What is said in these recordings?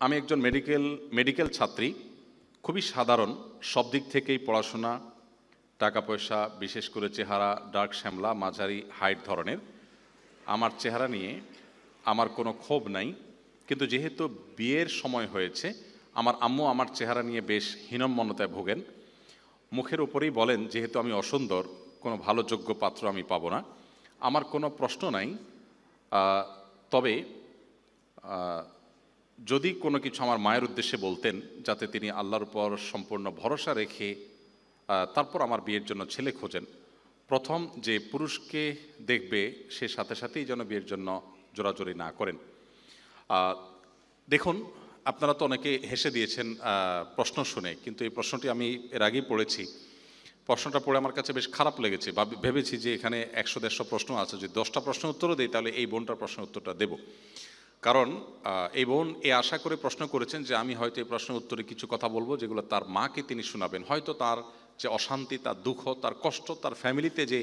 আমি একজন মেডিকেল ছাত্রী, খুবই সাধারণ, সব দিক থেকেই পড়াশোনা, টাকা পয়সা, বিশেষ করে চেহারা ডার্ক শ্যামলা, মাঝারি হাইট ধরনের। আমার চেহারা নিয়ে আমার কোনো ক্ষোভ নাই, কিন্তু যেহেতু বিয়ের সময় হয়েছে, আমার আম্মু আমার চেহারা নিয়ে বেশ হীনম্মন্যতায় ভোগেন। মুখের উপরেই বলেন, যেহেতু আমি অসুন্দর, কোনো ভালো যোগ্য পাত্র আমি পাবো না। আমার কোনো প্রশ্ন নাই, তবে যদি কোনো কিছু আমার মায়ের উদ্দেশ্যে বলতেন, যাতে তিনি আল্লাহর উপর সম্পূর্ণ ভরসা রেখে তারপর আমার বিয়ের জন্য ছেলে খোঁজেন। প্রথম যে পুরুষকে দেখবে সে সাথে সাথেই যেন বিয়ের জন্য জোরাজোরি না করেন। দেখুন, আপনারা তো অনেকে হেসে দিয়েছেন প্রশ্ন শুনে, কিন্তু এই প্রশ্নটি আমি এর আগেই পড়েছি। প্রশ্নটা পড়ে আমার কাছে বেশ খারাপ লেগেছে, বা ভেবেছি যে এখানে 100-150 প্রশ্ন আছে, যদি 10টা প্রশ্নের উত্তরও দেই তাহলে এই বোনটার প্রশ্নের উত্তরটা দেব। কারণ এই বোন এ আশা করে প্রশ্ন করেছেন যে আমি হয়তো এই প্রশ্নের উত্তরে কিছু কথা বলবো যেগুলো তার মাকে তিনি শোনাবেন, হয়তো তার যে অশান্তি, তার দুঃখ, তার কষ্ট, তার ফ্যামিলিতে যে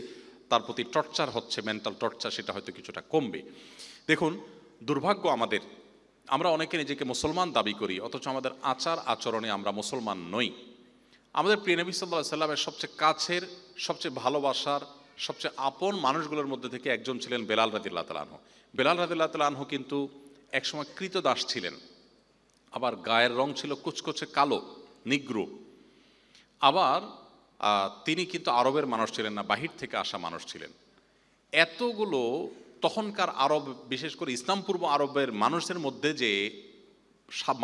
তার প্রতি টর্চার হচ্ছে, মেন্টাল টর্চার, সেটা হয়তো কিছুটা কমবে। দেখুন, দুর্ভাগ্য আমাদের, আমরা অনেকে নিজেকে মুসলমান দাবি করি, অথচ আমাদের আচার আচরণে আমরা মুসলমান নই। আমাদের প্রিয় নবী সাল্লাল্লাহু আলাইহি সাল্লামের সবচেয়ে কাছের, সবচেয়ে ভালোবাসার, সবচেয়ে আপন মানুষগুলোর মধ্যে থেকে একজন ছিলেন বেলাল রাদিয়াল্লাহু তাআলা আনহু। বেলাল রাদিয়াল্লাহু তাআলা আনহু কিন্তু একসময় কৃতদাস ছিলেন, আবার গায়ের রং ছিল কুচকুচে কালো, নিগ্রো। আবার তিনি কিন্তু আরবের মানুষ ছিলেন না, বাহির থেকে আসা মানুষ ছিলেন। এতগুলো তখনকার আরব, বিশেষ করে ইসলাম পূর্ব আরবের মানুষের মধ্যে যে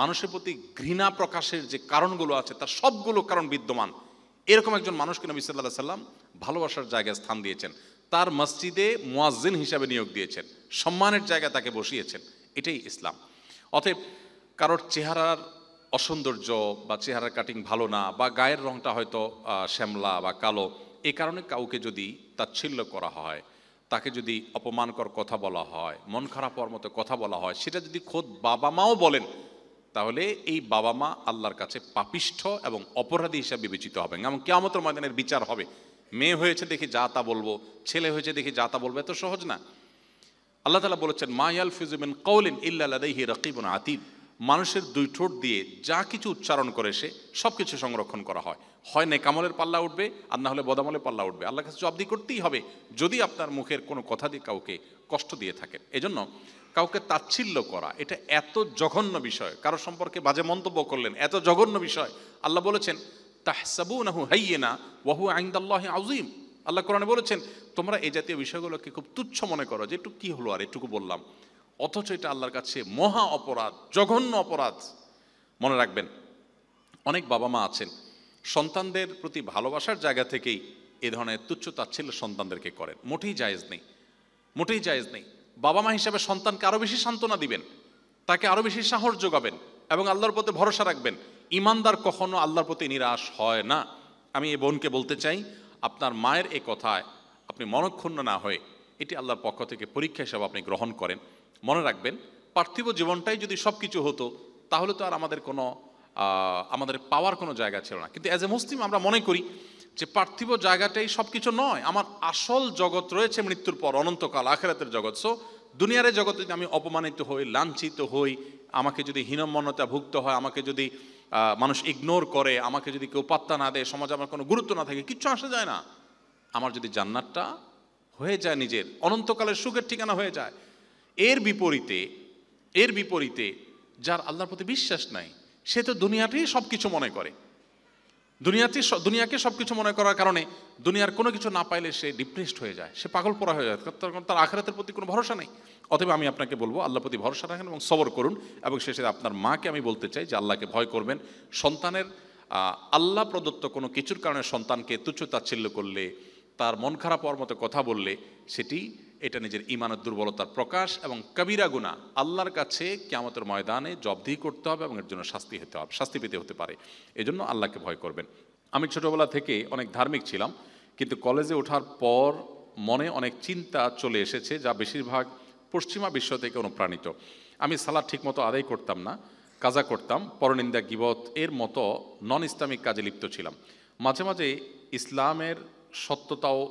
মানুষের প্রতি ঘৃণা প্রকাশের যে কারণগুলো আছে, তার সবগুলো কারণ বিদ্যমান। এরকম একজন মানুষকে নবী সাল্লাল্লাহু আলাইহি সাল্লাম ভালোবাসার জায়গায় স্থান দিয়েছেন, তার মসজিদে মুয়াজ্জিন হিসাবে নিয়োগ দিয়েছেন, সম্মানের জায়গায় তাকে বসিয়েছেন। এটাই ইসলাম। অতএব কারোর চেহারার অসৌন্দর্য বা চেহারার কাটিং ভালো না, বা গায়ের রংটা হয়তো শ্যামলা বা কালো, এই কারণে কাউকে যদি তাচ্ছিল্য করা হয়, তাকে যদি অপমানকর কথা বলা হয়, মন খারাপ হওয়ার মতো কথা বলা হয়, সেটা যদি খোদ বাবা মাও বলেন, তাহলে এই বাবা মা আল্লাহর কাছে পাপিষ্ঠ এবং অপরাধী হিসাবে বিবেচিত হবেন, এবং কিয়ামতের ময়দানের বিচার হবে। মেয়ে হয়েছে দেখি যা তা বলবো, ছেলে হয়েছে দেখি যা তা বলবো, এত সহজ না। আল্লাহ তাআলা বলেছেন, মা ইয়ালফিযু মিন কাওলিন ইল্লা লাদাইহি রাকিবুন আতীদ। মানুষের দুই ঠোঁট দিয়ে যা কিছু উচ্চারণ করে সে সব কিছু সংরক্ষণ করা হয়। হয় নেকামলের পাল্লা উঠবে, আর না হলে বদামলের পাল্লা উঠবে। আল্লাহর কাছে জবাবদিহি করতেই হবে যদি আপনার মুখের কোনো কথা দিয়ে কাউকে কষ্ট দিয়ে থাকেন। এজন্য কাউকে তাচ্ছিল্য করা এটা এত জঘন্য বিষয়, কারো সম্পর্কে বাজে মন্তব্য করলেন, এত জঘন্য বিষয়। আল্লাহ বলেছেন, তাহসাবুনাহু হাইয়িনা ওয়া হুয়া ইনদাল্লাহি আযীম। আল্লাহ কোরআনে বলেছেন, তোমরা এই জাতীয় বিষয়গুলোকে খুব তুচ্ছ মনে করো, যে একটু কি হলো আর একটুকু বললাম, অথচ এটা আল্লাহর কাছে মহা অপরাধ, জঘন্য অপরাধ। মনে রাখবেন, অনেক বাবা মা আছেন সন্তানদের প্রতি ভালোবাসার জায়গা থেকেই এ ধরনের তুচ্ছ তাচ্ছিল্য সন্তানদেরকে করেন। মোটেই জায়েজ নেই, মোটেই জায়েজ নেই। বাবা মা হিসাবে সন্তানকে আরও বেশি সান্ত্বনা দিবেন, তাকে আরও বেশি সাহস যোগাবেন, এবং আল্লাহর প্রতি ভরসা রাখবেন। ইমানদার কখনো আল্লাহর প্রতি নিরাশ হয় না। আমি এই বোনকে বলতে চাই, আপনার মায়ের এই কথায় আপনি মনক্ষুণ্ণ না হয়ে এটি আল্লাহর পক্ষ থেকে পরীক্ষা হিসাবে আপনি গ্রহণ করেন। মনে রাখবেন, পার্থিব জীবনটাই যদি সব কিছু হতো, তাহলে তো আর আমাদের পাওয়ার কোনো জায়গা ছিল না। কিন্তু অ্যাজ এ মুসলিম আমরা মনে করি যে পার্থিব জায়গাটাই সব কিছু নয়, আমার আসল জগৎ রয়েছে মৃত্যুর পর, অনন্তকাল, আখিরাতের জগৎ। সো দুনিয়ার জগতে যদি আমি অপমানিত হই, লাঞ্ছিত হই, আমাকে যদি হীনম্মন্যতা ভুগতে হয়, আমাকে যদি মানুষ ইগনোর করে, আমাকে যদি কেউ পাত্তা না দেয়, সমাজে আমার কোনো গুরুত্ব না থাকে, কিচ্ছু আসে যায় না। আমার যদি জান্নাতটা হয়ে যায়, নিজের অনন্তকালের সুখের ঠিকানা হয়ে যায়। এর বিপরীতে যার আল্লাহর প্রতি বিশ্বাস নাই, সে তো দুনিয়াতেই সব কিছু মনে করে। দুনিয়াকে সব কিছু মনে করার কারণে দুনিয়ার কোনো কিছু না পাইলে সে ডিপ্রেসড হয়ে যায়, সে পাগল পড়া হয়ে যায়, তার আখিরাতের প্রতি কোনো ভরসা নেই। অতএব আমি আপনাকে বলবো, আল্লাহর প্রতি ভরসা রাখেন এবং সবর করুন। এবং শেষে আপনার মাকে আমি বলতে চাই যে আল্লাহকে ভয় করবেন। সন্তানের আল্লাহ প্রদত্ত কোনো কিছুর কারণে সন্তানকে তুচ্ছ তাচ্ছিল্য করলে, তার মন খারাপ হওয়ার মতো কথা বললে, এটা নিজের ঈমানের দুর্বলতার প্রকাশ এবং কবিরা গুনাহ। আল্লাহর কাছে কিয়ামতের ময়দানে জবাবদিহি করতে হবে এবং এর জন্য শাস্তি পেতে হতে পারে। এজন্য আল্লাহকে ভয় করবেন। আমি ছোটবেলা থেকে অনেক ধার্মিক ছিলাম, কিন্তু কলেজে ওঠার পর মনে অনেক চিন্তা চলে এসেছে, যা বেশিরভাগ পশ্চিমা বিশ্ব থেকে অনুপ্রাণিত। আমি সালাত ঠিকমতো আদায় করতাম না, কাজা করতাম, পরনিন্দা, গীবত এর মতো নন ইসলামিক কাজে লিপ্ত ছিলাম। মাঝে মাঝে ইসলামের সত্যতা ও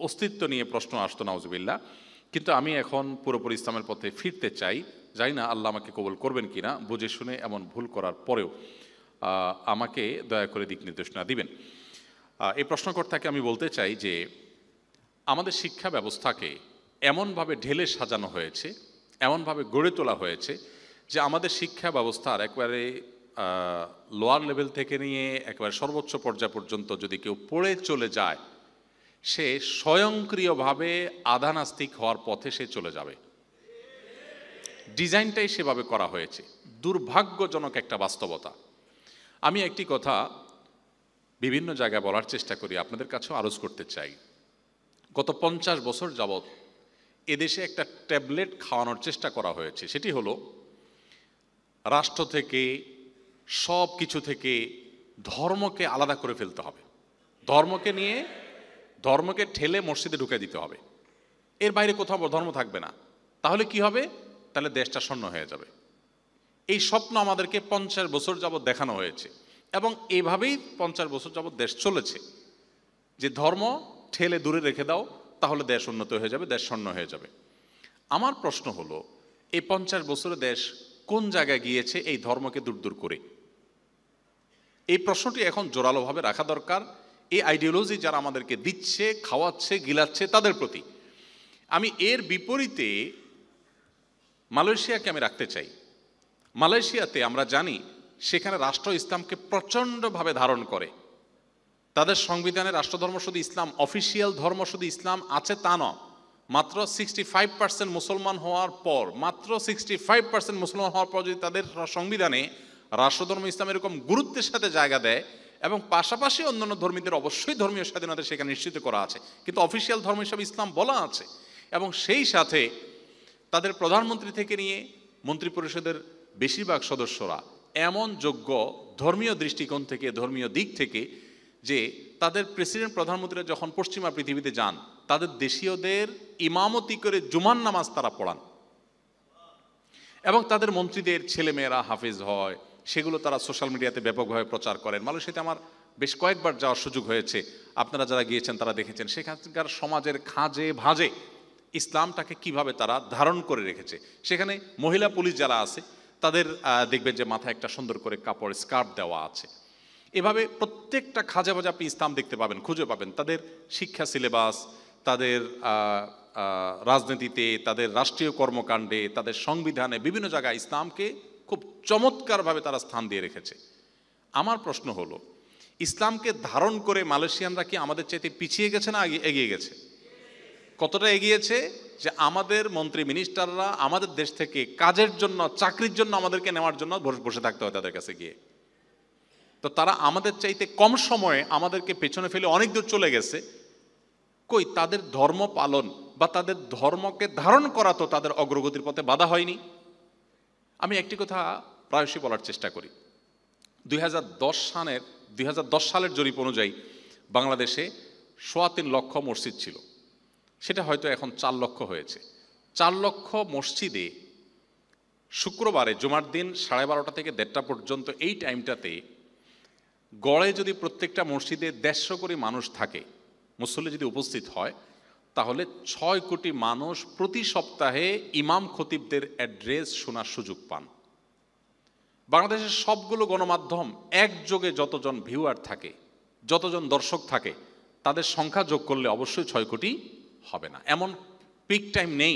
অস্তিত্ব নিয়ে প্রশ্ন আসতো, নাউজুবিল্লাহ। কিন্তু আমি এখন পুরোপুরি ইসলামের পথে ফিরতে চাই, জানি না আল্লাহ আমাকে কবুল করবেন কিনা, বুঝে শুনে এমন ভুল করার পরেও আমাকে দয়া করে দিক নির্দেশনা দিবেন। এই প্রশ্নকর্তাকে আমি বলতে চাই যে আমাদের শিক্ষা ব্যবস্থাকে এমনভাবে ঢেলে সাজানো হয়েছে, এমনভাবে গড়ে তোলা হয়েছে যে আমাদের শিক্ষা ব্যবস্থার একবারে লোয়ার লেভেল থেকে নিয়ে একেবারে সর্বোচ্চ পর্যায় পর্যন্ত যদি কেউ পড়ে চলে যায়, সে স্বয়ংক্রিয়ভাবে আধা নাস্তিক হওয়ার পথে সে চলে যাবে। ডিজাইনটাই সেভাবে করা হয়েছে, দুর্ভাগ্যজনক একটা বাস্তবতা। আমি একটি কথা বিভিন্ন জায়গায় বলার চেষ্টা করি, আপনাদের কাছেও আরজ করতে চাই। গত 50 বছর যাবৎ এদেশে একটা ট্যাবলেট খাওয়ানোর চেষ্টা করা হয়েছে, সেটি হলো রাষ্ট্র থেকে, সব কিছু থেকে ধর্মকে আলাদা করে ফেলতে হবে, ধর্মকে ঠেলে মসজিদে ঢুকে দিতে হবে, এর বাইরে কোথাও ধর্ম থাকবে না। তাহলে কি হবে? তাহলে দেশটা শূন্য হয়ে যাবে। এই স্বপ্ন আমাদেরকে 50 বছর যাবৎ দেখানো হয়েছে এবং এভাবেই 50 বছর যাবৎ দেশ চলেছে, যে ধর্ম ঠেলে দূরে রেখে দাও, তাহলে দেশ উন্নত হয়ে যাবে, দেশ শূন্য হয়ে যাবে। আমার প্রশ্ন হলো, এই 50 বছরে দেশ কোন জায়গায় গিয়েছে এই ধর্মকে দূর দূর করে? এই প্রশ্নটি এখন জোরালোভাবে রাখা দরকার এই আইডিওলজি যারা আমাদেরকে দিচ্ছে, খাওয়াচ্ছে, গিলাচ্ছে তাদের প্রতি। আমি এর বিপরীতে মালয়েশিয়াকে আমি রাখতে চাই। মালয়েশিয়াতে আমরা জানি সেখানে রাষ্ট্র ইসলামকে প্রচণ্ডভাবে ধারণ করে। তাদের সংবিধানে রাষ্ট্রধর্ম শুধু ইসলাম, অফিসিয়াল ধর্ম শুধু ইসলাম আছে তা নয়, মাত্র 65% মুসলমান হওয়ার পর, মাত্র 65% মুসলমান হওয়ার পর যদি তাদের সংবিধানে রাষ্ট্রধর্ম ইসলাম এরকম গুরুত্বের সাথে জায়গা দেয়, এবং পাশাপাশি অন্যান্য ধর্মীদের অবশ্যই ধর্মীয় স্বাধীনতা সেখানে নিশ্চিত করা আছে, কিন্তু অফিসিয়াল ধর্ম হিসাবে ইসলাম বলা আছে, এবং সেই সাথে তাদের প্রধানমন্ত্রী থেকে নিয়ে মন্ত্রী পরিষদের বেশিরভাগ সদস্যরা এমন যোগ্য ধর্মীয় দৃষ্টিকোণ থেকে, ধর্মীয় দিক থেকে, যে তাদের প্রেসিডেন্ট প্রধানমন্ত্রীরা যখন পশ্চিমা পৃথিবীতে যান, তাদের দেশীয়দের ইমামতি করে জুমার নামাজ তারা পড়ান, এবং তাদের মন্ত্রীদের ছেলেমেয়েরা হাফেজ হয়, সেগুলো তারা সোশ্যাল মিডিয়াতে ব্যাপকভাবে প্রচার করেন। মালয়েশিয়াতে আমার বেশ কয়েকবার যাওয়ার সুযোগ হয়েছে, আপনারা যারা গিয়েছেন তারা দেখেছেন সেখানকার সমাজের খাঁজে ভাঁজে ইসলামটাকে কিভাবে তারা ধারণ করে রেখেছে। সেখানে মহিলা পুলিশ যারা আছে তাদের দেখবেন যে মাথায় একটা সুন্দর করে কাপড় স্কার্ফ দেওয়া আছে। এভাবে প্রত্যেকটা খাঁজে ভাজে আপনি ইসলাম দেখতে পাবেন, খুঁজে পাবেন। তাদের শিক্ষা সিলেবাস, তাদের রাজনীতিতে, তাদের রাষ্ট্রীয় কর্মকাণ্ডে, তাদের সংবিধানে বিভিন্ন জায়গায় ইসলামকে খুব চমৎকারভাবে তারা স্থান দিয়ে রেখেছে। আমার প্রশ্ন হলো, ইসলামকে ধারণ করে মালয়েশিয়ানরা কি আমাদের চাইতে পিছিয়ে গেছে না এগিয়ে গেছে? কতটা এগিয়েছে যে আমাদের মন্ত্রী মিনিস্টাররা আমাদের দেশ থেকে কাজের জন্য, চাকরির জন্য আমাদেরকে নেওয়ার জন্য বসে থাকতে হয় তাদের কাছে গিয়ে। তো তারা আমাদের চাইতে কম সময়ে আমাদেরকে পেছনে ফেলে অনেক দূর চলে গেছে। কই তাদের ধর্ম পালন বা তাদের ধর্মকে ধারণ করা তো তাদের অগ্রগতির পথে বাধা হয়নি। আমি একটি কথা প্রায়শই বলার চেষ্টা করি। 2010 সালের জরিপ অনুযায়ী বাংলাদেশে 3.25 লক্ষ মসজিদ ছিল, সেটা হয়তো এখন 4 লক্ষ হয়েছে। 4 লক্ষ মসজিদে শুক্রবারে জুমার দিন 12:30 থেকে 1:30 পর্যন্ত এই টাইমটাতে গড়ে যদি প্রত্যেকটা মসজিদে 150 কোটি মানুষ থাকে, মুসল্লি যদি উপস্থিত হয়, তাহলে 6 কোটি মানুষ প্রতি সপ্তাহে ইমাম খতিবদের অ্যাড্রেস শোনার সুযোগ পান। বাংলাদেশের সবগুলো গণমাধ্যম একযোগে যতজন ভিউয়ার থাকে, যতজন দর্শক থাকে, তাদের সংখ্যা যোগ করলে অবশ্যই 6 কোটি হবে না। এমন পিক টাইম নেই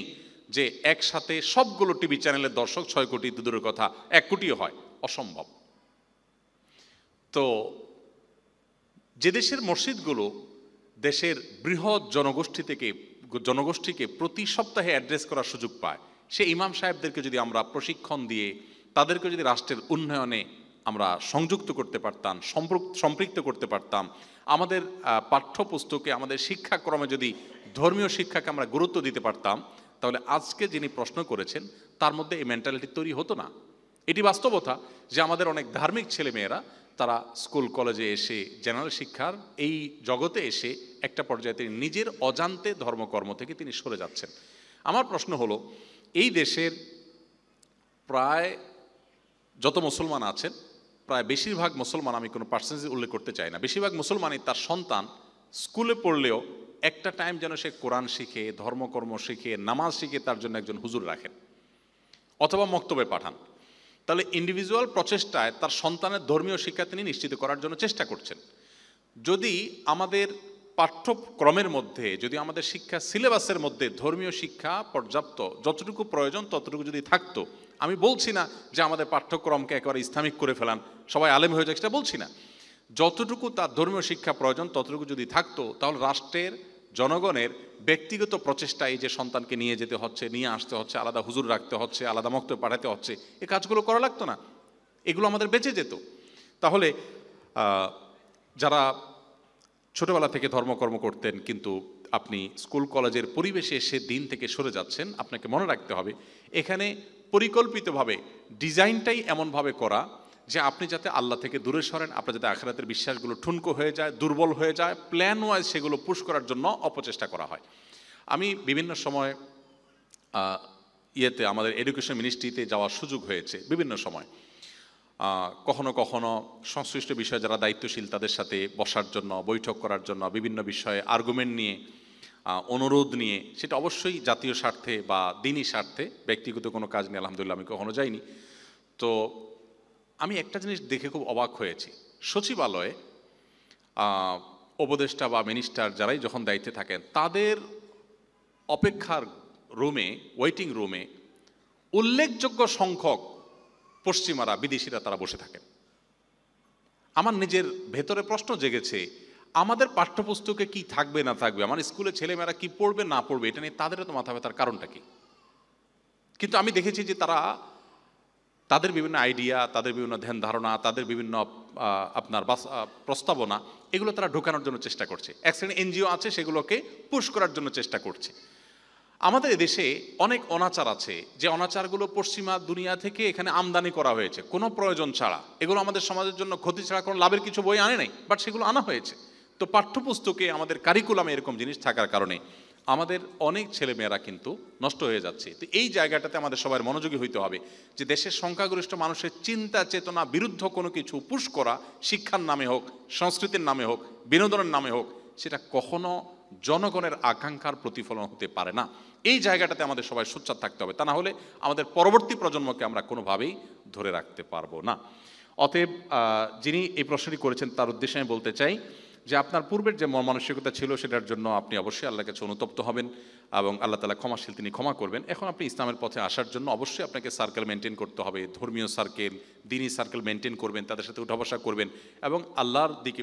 যে একসাথে সবগুলো টিভি চ্যানেলের দর্শক 6 কোটি, দূরের কথা 1 কোটিও হয়, অসম্ভব। তো যে দেশের মসজিদগুলো দেশের বৃহৎ জনগোষ্ঠীকে প্রতি সপ্তাহে অ্যাড্রেস করার সুযোগ পায়, সে ইমাম সাহেবদেরকে যদি আমরা প্রশিক্ষণ দিয়ে তাদেরকে যদি রাষ্ট্রের উন্নয়নে আমরা সংযুক্ত করতে পারতাম, সম্পৃক্ত করতে পারতাম, আমাদের পাঠ্যপুস্তকে, আমাদের শিক্ষাক্রমে যদি ধর্মীয় শিক্ষাকে আমরা গুরুত্ব দিতে পারতাম, তাহলে আজকে যিনি প্রশ্ন করেছেন তার মধ্যে এই মেন্টালিটি তৈরি হতো না। এটি বাস্তবতা যে আমাদের অনেক ধার্মিক ছেলেমেয়েরা তারা স্কুল কলেজে এসে, জেনারেল শিক্ষার এই জগতে এসে একটা পর্যায়ে তিনি নিজের অজান্তে ধর্মকর্ম থেকে তিনি সরে যাচ্ছেন। আমার প্রশ্ন হলো, এই দেশের প্রায় যত মুসলমান আছেন, প্রায় বেশিরভাগ মুসলমান, আমি কোনো পার্সেন্টেজ উল্লেখ করতে চাই না, বেশিরভাগ মুসলমানই তার সন্তান স্কুলে পড়লেও একটা টাইম যেন সে কোরআন শিখে, ধর্মকর্ম শিখে, নামাজ শিখে তার জন্য একজন হুজুর রাখেন। অথবা মক্তবে পাঠান। তাহলে ইন্ডিভিজুয়াল প্রচেষ্টায় তার সন্তানের ধর্মীয় শিক্ষা তিনি নিশ্চিত করার জন্য চেষ্টা করছেন। যদি আমাদের পাঠ্যক্রমের মধ্যে, যদি আমাদের শিক্ষা সিলেবাসের মধ্যে ধর্মীয় শিক্ষা পর্যাপ্ত যতটুকু প্রয়োজন ততটুকু যদি থাকতো, আমি বলছি না যে আমাদের পাঠ্যক্রমকে একেবারে ইসলামিক করে ফেলান, সবাই আলেম হয়ে যাক, সেটা বলছি না, যতটুকু তার ধর্মীয় শিক্ষা প্রয়োজন ততটুকু যদি থাকতো, তাহলে রাষ্ট্রের জনগণের ব্যক্তিগত প্রচেষ্টা, এই যে সন্তানকে নিয়ে যেতে হচ্ছে, নিয়ে আসতে হচ্ছে, আলাদা হুজুর রাখতে হচ্ছে, আলাদা মক্তবে পাঠাতে হচ্ছে, এই কাজগুলো করা লাগতো না, এগুলো আমাদের বেঁচে যেত। তাহলে যারা ছোটবেলা থেকে ধর্মকর্ম করতেন কিন্তু আপনি স্কুল কলেজের পরিবেশে এসে দিন থেকে সরে যাচ্ছেন, আপনাকে মনে রাখতে হবে এখানে পরিকল্পিতভাবে ডিজাইনটাই এমনভাবে করা যে আপনি যাতে আল্লাহ থেকে দূরে সরেন, আপনার যাতে আখিরাতের বিশ্বাসগুলো ঠুনকো হয়ে যায়, দুর্বল হয়ে যায়, প্ল্যান ওয়াইজ সেগুলো পুশ করার জন্য অপচেষ্টা করা হয়। আমি বিভিন্ন সময় আমাদের এডুকেশন মিনিস্ট্রিতে যাওয়ার সুযোগ হয়েছে বিভিন্ন সময়। কখনো কখনো সংশ্লিষ্ট বিষয়ে যারা দায়িত্বশীল তাদের সাথে বসার জন্য, বৈঠক করার জন্য, বিভিন্ন বিষয়ে আর্গুমেন্ট নিয়ে, অনুরোধ নিয়ে, সেটা অবশ্যই জাতীয় স্বার্থে বা দিনী স্বার্থে, ব্যক্তিগত কোনো কাজ নিয়ে আলহামদুলিল্লাহ আমি কখনো যাইনি। তো আমি একটা জিনিস দেখে খুব অবাক হয়েছি, সচিবালয়ে উপদেষ্টা বা মিনিস্টার যারাই যখন দায়িত্বে থাকেন, তাদের অপেক্ষার রুমে, ওয়েটিং রুমে উল্লেখযোগ্য সংখ্যক পশ্চিমারা, বিদেশিরা তারা বসে থাকেন। আমার নিজের ভেতরে প্রশ্ন জেগেছে, আমাদের পাঠ্যপুস্তকে কি থাকবে না থাকবে, আমার স্কুলে ছেলেমেয়েরা কি পড়বে না পড়বে, এটা নিয়ে তাদের তো মাথা ব্যথার কারণটা কি? কিন্তু আমি দেখেছি যে তারা তাদের বিভিন্ন আইডিয়া, তাদের বিভিন্ন ধ্যান ধারণা, তাদের বিভিন্ন আপনার প্রস্তাবনা, এগুলো তারা ঢোকানোর জন্য চেষ্টা করছে। এক শ্রেণী এনজিও আছে, সেগুলোকে পুশ করার জন্য চেষ্টা করছে। আমাদের দেশে অনেক অনাচার আছে, যে অনাচারগুলো পশ্চিমা দুনিয়া থেকে এখানে আমদানি করা হয়েছে কোনো প্রয়োজন ছাড়া, এগুলো আমাদের সমাজের জন্য ক্ষতি ছাড়া কোনো লাভের কিছু বই আনে নাই, বাট সেগুলো আনা হয়েছে। তো পাঠ্যপুস্তকে, আমাদের কারিকুলামে এরকম জিনিস থাকার কারণে আমাদের অনেক ছেলেমেয়েরা কিন্তু নষ্ট হয়ে যাচ্ছে। তো এই জায়গাটাতে আমাদের সবার মনোযোগী হইতে হবে যে দেশের সংখ্যাগরিষ্ঠ মানুষের চিন্তা চেতনা বিরুদ্ধ কোনো কিছু পুশ করা, শিক্ষার নামে হোক, সংস্কৃতির নামে হোক, বিনোদনের নামে হোক, সেটা কখনো জনগণের আকাঙ্ক্ষার প্রতিফলন হতে পারে না। এই জায়গাটাতে আমাদের সবাই সোচ্চার থাকতে হবে, তা না হলে আমাদের পরবর্তী প্রজন্মকে আমরা কোনোভাবেই ধরে রাখতে পারবো না। অতএব যিনি এই প্রশ্নটি করেছেন তার উদ্দেশ্যে আমি বলতে চাই যে আপনার পূর্বের যে মানসিকতা ছিল সেটার জন্য আপনি অবশ্যই আল্লাহর কাছে অনুতপ্ত হবেন এবং আল্লাহ তাআলা ক্ষমাশীল, তিনি ক্ষমা করবেন। এখন আপনি ইসলামের পথে আসার জন্য অবশ্যই আপনাকে সার্কেল মেনটেন করতে হবে, ধর্মীয় সার্কেল, দ্বীনি সার্কেল মেনটেন করবেন, তাদের সাথে উঠা বসা করবেন এবং আল্লাহর দিকে